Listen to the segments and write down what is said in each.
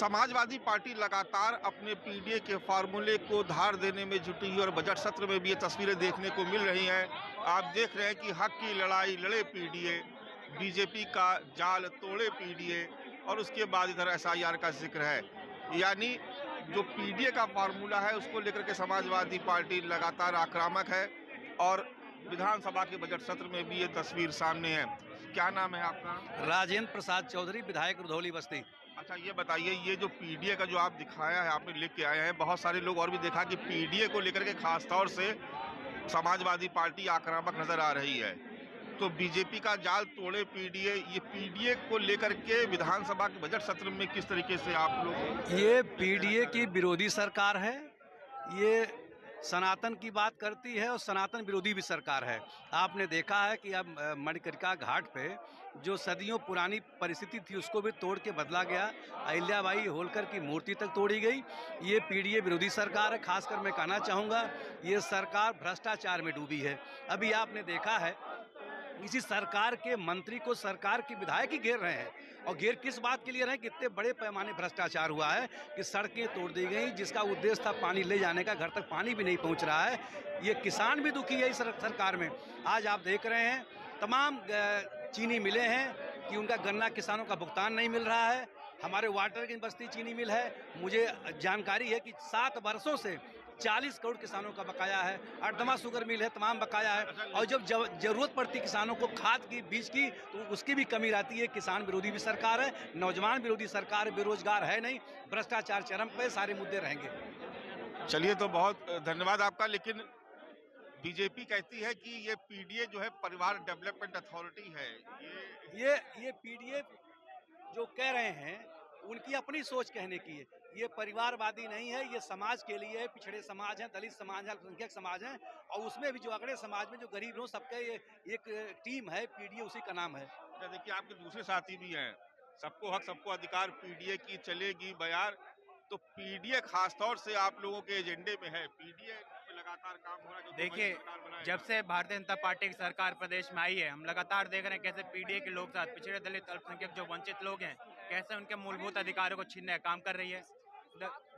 Samajwadi party लगातार अपने PDA के फार्मूले को धार देने में जुटी है और बजट सत्र में भी ये तस्वीरें देखने को मिल रही हैं। आप देख रहे हैं कि हक की लड़ाई लड़े पीडीए, बीजेपी का जाल तोड़े पीडीए और उसके बाद इधर एसआईआर का जिक्र है। यानी जो पीडीए का फार्मूला है उसको लेकर के समाजवादी पार्टी लगातार आक्रामक है और विधानसभा के बजट सत्र में भी ये तस्वीर सामने है। क्या नाम है आपका? राजेंद्र प्रसाद चौधरी, विधायक रुधौली बस्ती। अच्छा, ये बताइए, ये जो पीडीए का जो आप दिखाया है, आपने लिख के आए हैं, बहुत सारे लोग और भी देखा कि पीडीए को लेकर के खास तौर से समाजवादी पार्टी आक्रामक नजर आ रही है। तो बीजेपी का जाल तोड़े पीडीए, ये पीडीए को लेकर के विधानसभा के बजट सत्र में किस तरीके से आप लोग? ये पीडीए की विरोधी सरकार है। ये सनातन की बात करती है और सनातन विरोधी भी सरकार है। आपने देखा है कि अब मणिकर्णिका घाट पे जो सदियों पुरानी परिस्थिति थी उसको भी तोड़ के बदला गया। अहिल्याबाई होलकर की मूर्ति तक तोड़ी गई। ये पीडीए विरोधी सरकार है। खासकर मैं कहना चाहूँगा, ये सरकार भ्रष्टाचार में डूबी है। अभी आपने देखा है इसी सरकार के मंत्री को सरकार के विधायक ही घेर रहे हैं, और घेर किस बात के लिए रहे हैं? कितने बड़े पैमाने भ्रष्टाचार हुआ है कि सड़कें तोड़ दी गई, जिसका उद्देश्य था पानी ले जाने का, घर तक पानी भी नहीं पहुंच रहा है। ये किसान भी दुखी है इस सरकार में। आज आप देख रहे हैं तमाम चीनी मिले हैं कि उनका गन्ना किसानों का भुगतान नहीं मिल रहा है। हमारे वाटर की बस्ती चीनी मिल है, मुझे जानकारी है कि 7 वर्षों से 40 करोड़ किसानों का बकाया है। अर्दमा शुगर मिल है, तमाम बकाया है। और जब जरूरत पड़ती किसानों को खाद की, बीज की, तो उसकी भी कमी रहती है। किसान विरोधी भी सरकार है, नौजवान विरोधी सरकार, बेरोजगार है नहीं, भ्रष्टाचार चरम पे, सारे मुद्दे रहेंगे। चलिए, तो बहुत धन्यवाद आपका। लेकिन बीजेपी कहती है कि ये पीडीए जो है परिवार डेवलपमेंट अथॉरिटी है। ये पीडीए जो कह रहे हैं उनकी अपनी सोच कहने की है। ये परिवारवादी नहीं है, ये समाज के लिए है। पिछड़े समाज हैं, दलित समाज है, अल्पसंख्यक समाज है, और उसमें भी जो अगड़े समाज में जो गरीब लोग, सबका ये एक टीम है, पीडीए उसी का नाम है। देखिए, आपके दूसरे साथी भी हैं, सबको हक सबको अधिकार पीडीए की चलेगी बयार। तो पीडीए खासतौर से आप लोगों के एजेंडे में है, पीडीए पे लगातार काम हो रहा है। देखिए, जब से भारतीय जनता पार्टी की सरकार प्रदेश में आई है, हम लगातार देख रहे हैं कैसे पीडीए के लोग साथ पिछड़े दलित अल्पसंख्यक जो वंचित लोग हैं, कैसे उनके मूलभूत अधिकारों को छीनने का काम कर रही है।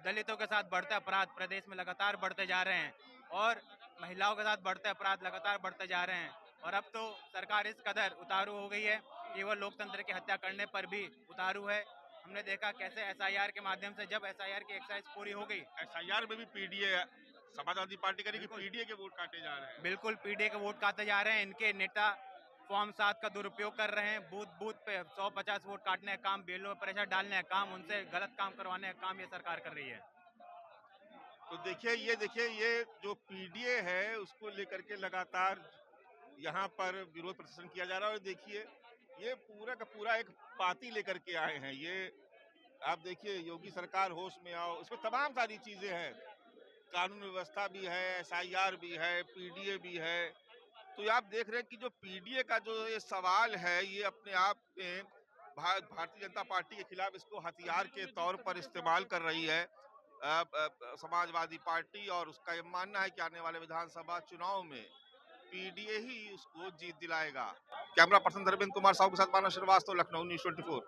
दलितों के साथ बढ़ते अपराध प्रदेश में लगातार बढ़ते जा रहे हैं, और महिलाओं के साथ बढ़ते अपराध लगातार बढ़ते जा रहे हैं। और अब तो सरकार इस कदर उतारू हो गई है कि वह लोकतंत्र की हत्या करने पर भी उतारू है। हमने देखा कैसे एसआईआर के माध्यम से, जब एसआईआर की एक्सरसाइज पूरी हो गई, एसआईआर में भी पीडीए, समाजवादी पार्टी करेगी, पीडीए के वोट काटे जा रहे हैं। बिल्कुल पीडीए के वोट काटे जा रहे हैं। इनके नेता फॉर्म 7 का दुरुपयोग कर रहे हैं। बूथ बूथ पे 150 वोट काटने का काम, बेलों में प्रेशर डालने का काम, उनसे गलत काम करवाने का काम ये सरकार कर रही है। तो देखिए ये जो पीडीए है उसको लेकर के लगातार यहाँ पर विरोध प्रदर्शन किया जा रहा है। और देखिए, ये पूरा का पूरा एक पार्टी लेकर के आए हैं। ये आप देखिए, योगी सरकार होश में आओ, इसमें तमाम सारी चीजें हैं, कानून व्यवस्था भी है, एसआईआर भी है, पीडीए भी है। तो ये आप देख रहे हैं कि जो पीडीए का जो ये सवाल है, ये अपने आप में भारतीय जनता पार्टी के खिलाफ इसको हथियार के तौर पर इस्तेमाल कर रही है समाजवादी पार्टी। और उसका ये मानना है कि आने वाले विधानसभा चुनाव में पीडीए ही उसको जीत दिलाएगा। कैमरा पर्सन धर्मेंद्र कुमार साहू के साथ मानव श्रीवास्तव, लखनऊ न्यूज़ 24।